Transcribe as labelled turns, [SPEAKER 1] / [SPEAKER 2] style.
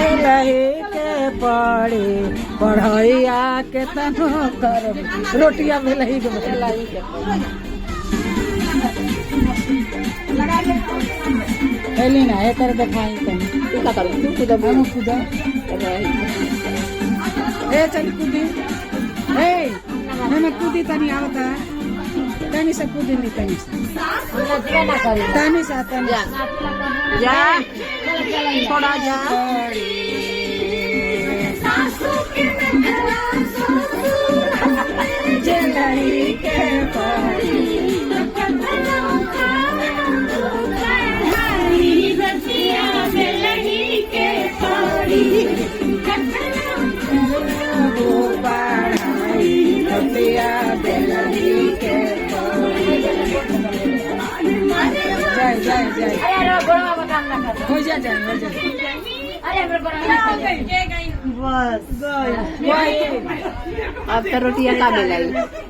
[SPEAKER 1] के पड़ी पढ़ैया के तनो कर रोटिया भेलही के भेलही के पहली ना एकर देखाई तनी तू का कर तू खुद हम खुद ए चल कूदी ए मैं कूदी तनी आवता तनी से कूदी नहीं तनी से तनी से जा थोड़ा जा जलाई के पड़ी के पड़ी हो जा बस अब तो रोटियां का मिलाई।